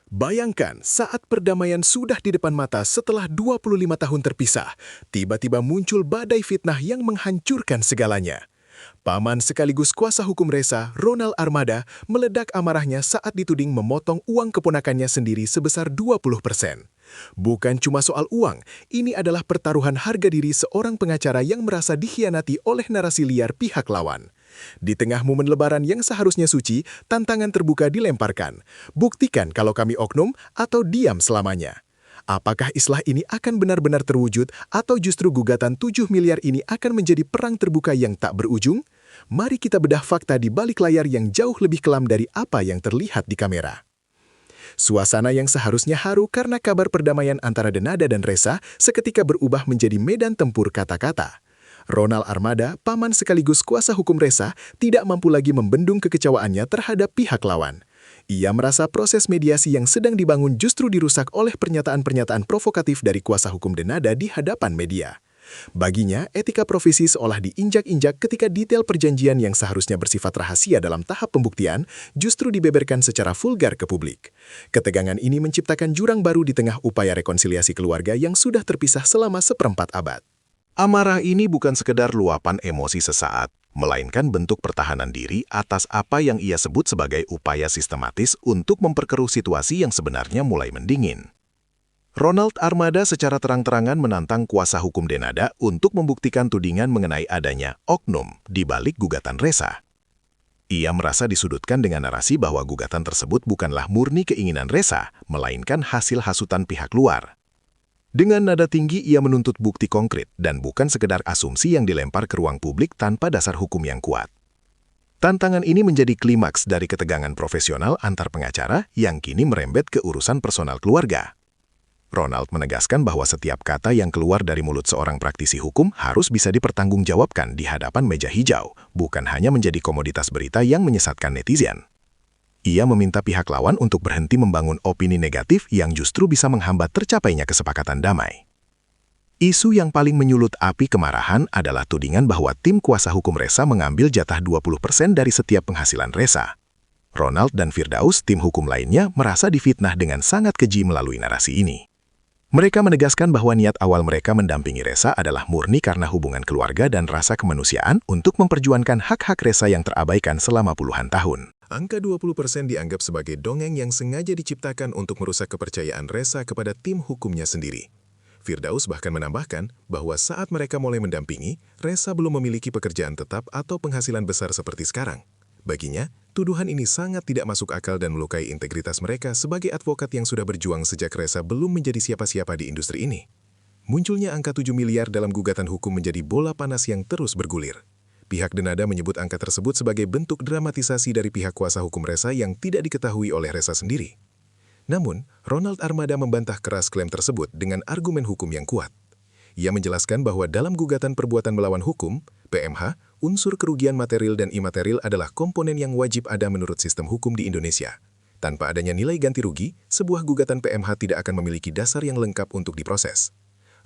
Bayangkan saat perdamaian sudah di depan mata setelah 25 tahun terpisah, tiba-tiba muncul badai fitnah yang menghancurkan segalanya. Paman sekaligus kuasa hukum Reza, Ronald Armada, meledak amarahnya saat dituding memotong uang keponakannya sendiri sebesar 20%. Bukan cuma soal uang, ini adalah pertaruhan harga diri seorang pengacara yang merasa dikhianati oleh narasi liar pihak lawan. Di tengah momen lebaran yang seharusnya suci, tantangan terbuka dilemparkan. Buktikan kalau kami oknum atau diam selamanya. Apakah islah ini akan benar-benar terwujud atau justru gugatan 7 miliar ini akan menjadi perang terbuka yang tak berujung? Mari kita bedah fakta di balik layar yang jauh lebih kelam dari apa yang terlihat di kamera. Suasana yang seharusnya haru karena kabar perdamaian antara Denada dan Reza seketika berubah menjadi medan tempur kata-kata. Ronald Armada, paman sekaligus kuasa hukum Reza, tidak mampu lagi membendung kekecewaannya terhadap pihak lawan. Ia merasa proses mediasi yang sedang dibangun justru dirusak oleh pernyataan-pernyataan provokatif dari kuasa hukum Denada di hadapan media. Baginya, etika profesi seolah diinjak-injak ketika detail perjanjian yang seharusnya bersifat rahasia dalam tahap pembuktian justru dibeberkan secara vulgar ke publik. Ketegangan ini menciptakan jurang baru di tengah upaya rekonsiliasi keluarga yang sudah terpisah selama seperempat abad. Amarah ini bukan sekedar luapan emosi sesaat, melainkan bentuk pertahanan diri atas apa yang ia sebut sebagai upaya sistematis untuk memperkeruh situasi yang sebenarnya mulai mendingin. Ronald Armada secara terang-terangan menantang kuasa hukum Denada untuk membuktikan tudingan mengenai adanya oknum di balik gugatan Reza. Ia merasa disudutkan dengan narasi bahwa gugatan tersebut bukanlah murni keinginan Reza, melainkan hasil hasutan pihak luar. Dengan nada tinggi ia menuntut bukti konkret dan bukan sekedar asumsi yang dilempar ke ruang publik tanpa dasar hukum yang kuat. Tantangan ini menjadi klimaks dari ketegangan profesional antar pengacara yang kini merembet ke urusan personal keluarga. Ronald menegaskan bahwa setiap kata yang keluar dari mulut seorang praktisi hukum harus bisa dipertanggungjawabkan di hadapan meja hijau, bukan hanya menjadi komoditas berita yang menyesatkan netizen. Ia meminta pihak lawan untuk berhenti membangun opini negatif yang justru bisa menghambat tercapainya kesepakatan damai. Isu yang paling menyulut api kemarahan adalah tudingan bahwa tim kuasa hukum Reza mengambil jatah 20% dari setiap penghasilan Reza. Ronald dan Firdaus, tim hukum lainnya, merasa difitnah dengan sangat keji melalui narasi ini. Mereka menegaskan bahwa niat awal mereka mendampingi Reza adalah murni karena hubungan keluarga dan rasa kemanusiaan untuk memperjuangkan hak-hak Reza yang terabaikan selama puluhan tahun. Angka 20% dianggap sebagai dongeng yang sengaja diciptakan untuk merusak kepercayaan Reza kepada tim hukumnya sendiri. Firdaus bahkan menambahkan bahwa saat mereka mulai mendampingi, Reza belum memiliki pekerjaan tetap atau penghasilan besar seperti sekarang. Baginya, tuduhan ini sangat tidak masuk akal dan melukai integritas mereka sebagai advokat yang sudah berjuang sejak Reza belum menjadi siapa-siapa di industri ini. Munculnya angka 7 miliar dalam gugatan hukum menjadi bola panas yang terus bergulir. Pihak Denada menyebut angka tersebut sebagai bentuk dramatisasi dari pihak kuasa hukum Reza yang tidak diketahui oleh Reza sendiri. Namun, Ronald Armada membantah keras klaim tersebut dengan argumen hukum yang kuat. Ia menjelaskan bahwa dalam gugatan perbuatan melawan hukum, PMH, unsur kerugian material dan imaterial adalah komponen yang wajib ada menurut sistem hukum di Indonesia. Tanpa adanya nilai ganti rugi, sebuah gugatan PMH tidak akan memiliki dasar yang lengkap untuk diproses.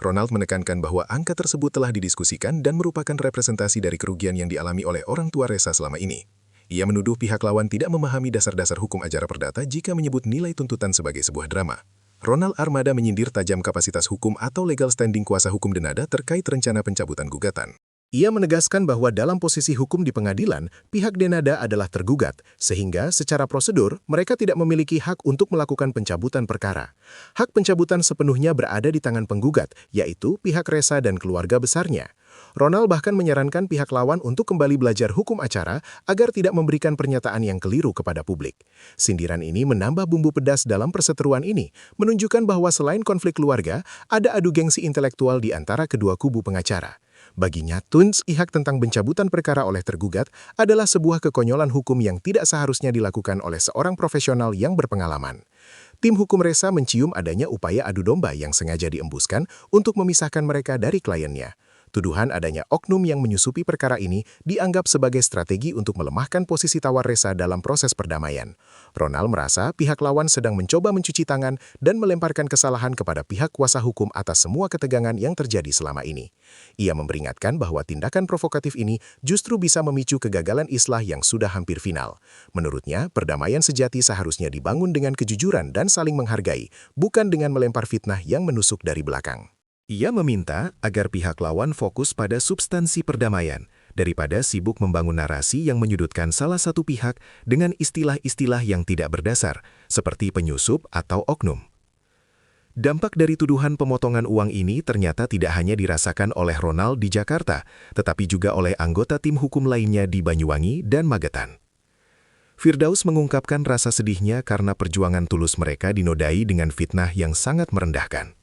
Ronald menekankan bahwa angka tersebut telah didiskusikan dan merupakan representasi dari kerugian yang dialami oleh orang tua Reza selama ini. Ia menuduh pihak lawan tidak memahami dasar-dasar hukum acara perdata jika menyebut nilai tuntutan sebagai sebuah drama. Ronald Armada menyindir tajam kapasitas hukum atau legal standing kuasa hukum Denada terkait rencana pencabutan gugatan. Ia menegaskan bahwa dalam posisi hukum di pengadilan, pihak Denada adalah tergugat, sehingga secara prosedur mereka tidak memiliki hak untuk melakukan pencabutan perkara. Hak pencabutan sepenuhnya berada di tangan penggugat, yaitu pihak Reza dan keluarga besarnya. Ronald bahkan menyarankan pihak lawan untuk kembali belajar hukum acara agar tidak memberikan pernyataan yang keliru kepada publik. Sindiran ini menambah bumbu pedas dalam perseteruan ini, menunjukkan bahwa selain konflik keluarga, ada adu gengsi intelektual di antara kedua kubu pengacara. Baginya, tuns ihak tentang pencabutan perkara oleh tergugat adalah sebuah kekonyolan hukum yang tidak seharusnya dilakukan oleh seorang profesional yang berpengalaman. Tim hukum Reza mencium adanya upaya adu domba yang sengaja diembuskan untuk memisahkan mereka dari kliennya. Tuduhan adanya oknum yang menyusupi perkara ini dianggap sebagai strategi untuk melemahkan posisi tawar Reza dalam proses perdamaian. Ronald merasa pihak lawan sedang mencoba mencuci tangan dan melemparkan kesalahan kepada pihak kuasa hukum atas semua ketegangan yang terjadi selama ini. Ia memperingatkan bahwa tindakan provokatif ini justru bisa memicu kegagalan islah yang sudah hampir final. Menurutnya, perdamaian sejati seharusnya dibangun dengan kejujuran dan saling menghargai, bukan dengan melempar fitnah yang menusuk dari belakang. Ia meminta agar pihak lawan fokus pada substansi perdamaian, daripada sibuk membangun narasi yang menyudutkan salah satu pihak dengan istilah-istilah yang tidak berdasar, seperti penyusup atau oknum. Dampak dari tuduhan pemotongan uang ini ternyata tidak hanya dirasakan oleh Ronald di Jakarta, tetapi juga oleh anggota tim hukum lainnya di Banyuwangi dan Magetan. Firdaus mengungkapkan rasa sedihnya karena perjuangan tulus mereka dinodai dengan fitnah yang sangat merendahkan.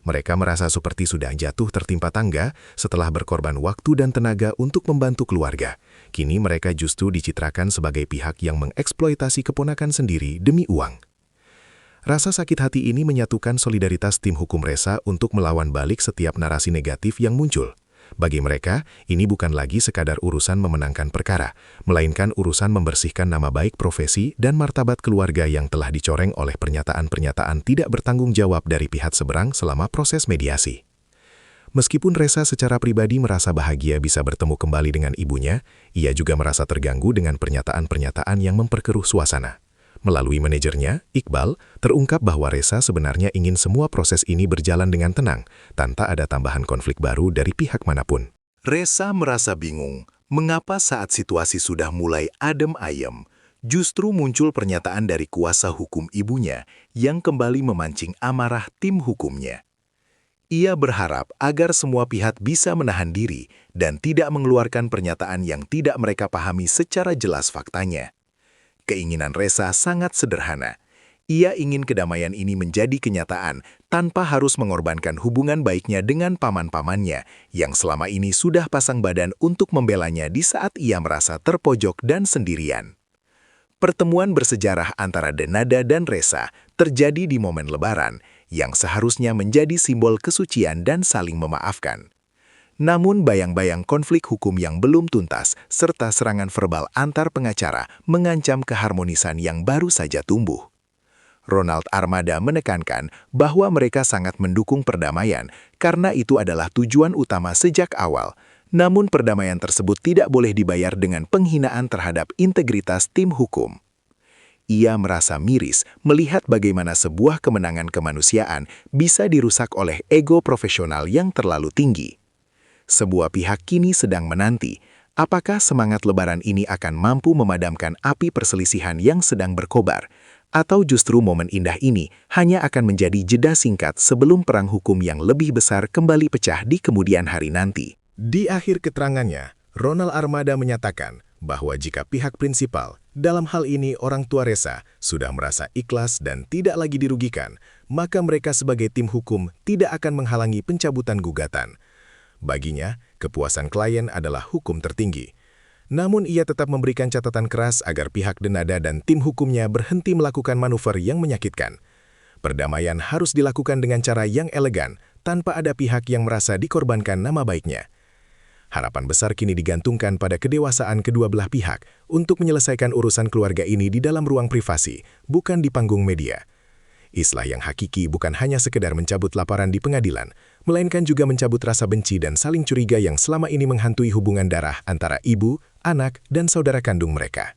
Mereka merasa seperti sudah jatuh tertimpa tangga setelah berkorban waktu dan tenaga untuk membantu keluarga. Kini mereka justru dicitrakan sebagai pihak yang mengeksploitasi keponakan sendiri demi uang. Rasa sakit hati ini menyatukan solidaritas tim hukum Reza untuk melawan balik setiap narasi negatif yang muncul. Bagi mereka, ini bukan lagi sekadar urusan memenangkan perkara, melainkan urusan membersihkan nama baik profesi dan martabat keluarga yang telah dicoreng oleh pernyataan-pernyataan tidak bertanggung jawab dari pihak seberang selama proses mediasi. Meskipun Reza secara pribadi merasa bahagia bisa bertemu kembali dengan ibunya, ia juga merasa terganggu dengan pernyataan-pernyataan yang memperkeruh suasana. Melalui manajernya, Iqbal, terungkap bahwa Reza sebenarnya ingin semua proses ini berjalan dengan tenang, tanpa ada tambahan konflik baru dari pihak manapun. Reza merasa bingung, mengapa saat situasi sudah mulai adem ayem, justru muncul pernyataan dari kuasa hukum ibunya yang kembali memancing amarah tim hukumnya. Ia berharap agar semua pihak bisa menahan diri dan tidak mengeluarkan pernyataan yang tidak mereka pahami secara jelas faktanya. Keinginan Reza sangat sederhana. Ia ingin kedamaian ini menjadi kenyataan tanpa harus mengorbankan hubungan baiknya dengan paman-pamannya yang selama ini sudah pasang badan untuk membelanya di saat ia merasa terpojok dan sendirian. Pertemuan bersejarah antara Denada dan Reza terjadi di momen Lebaran yang seharusnya menjadi simbol kesucian dan saling memaafkan. Namun bayang-bayang konflik hukum yang belum tuntas serta serangan verbal antar pengacara mengancam keharmonisan yang baru saja tumbuh. Ronald Armada menekankan bahwa mereka sangat mendukung perdamaian karena itu adalah tujuan utama sejak awal. Namun perdamaian tersebut tidak boleh dibayar dengan penghinaan terhadap integritas tim hukum. Ia merasa miris melihat bagaimana sebuah kemenangan kemanusiaan bisa dirusak oleh ego profesional yang terlalu tinggi. Sebuah pihak kini sedang menanti, apakah semangat Lebaran ini akan mampu memadamkan api perselisihan yang sedang berkobar, atau justru momen indah ini hanya akan menjadi jeda singkat sebelum perang hukum yang lebih besar kembali pecah di kemudian hari nanti. Di akhir keterangannya, Ronald Armada menyatakan bahwa jika pihak prinsipal, dalam hal ini orang tua Reza, sudah merasa ikhlas dan tidak lagi dirugikan, maka mereka sebagai tim hukum tidak akan menghalangi pencabutan gugatan. Baginya, kepuasan klien adalah hukum tertinggi. Namun ia tetap memberikan catatan keras agar pihak Denada dan tim hukumnya berhenti melakukan manuver yang menyakitkan. Perdamaian harus dilakukan dengan cara yang elegan, tanpa ada pihak yang merasa dikorbankan nama baiknya. Harapan besar kini digantungkan pada kedewasaan kedua belah pihak untuk menyelesaikan urusan keluarga ini di dalam ruang privasi, bukan di panggung media. Islah yang hakiki bukan hanya sekedar mencabut laporan di pengadilan, melainkan juga mencabut rasa benci dan saling curiga yang selama ini menghantui hubungan darah antara ibu, anak, dan saudara kandung mereka.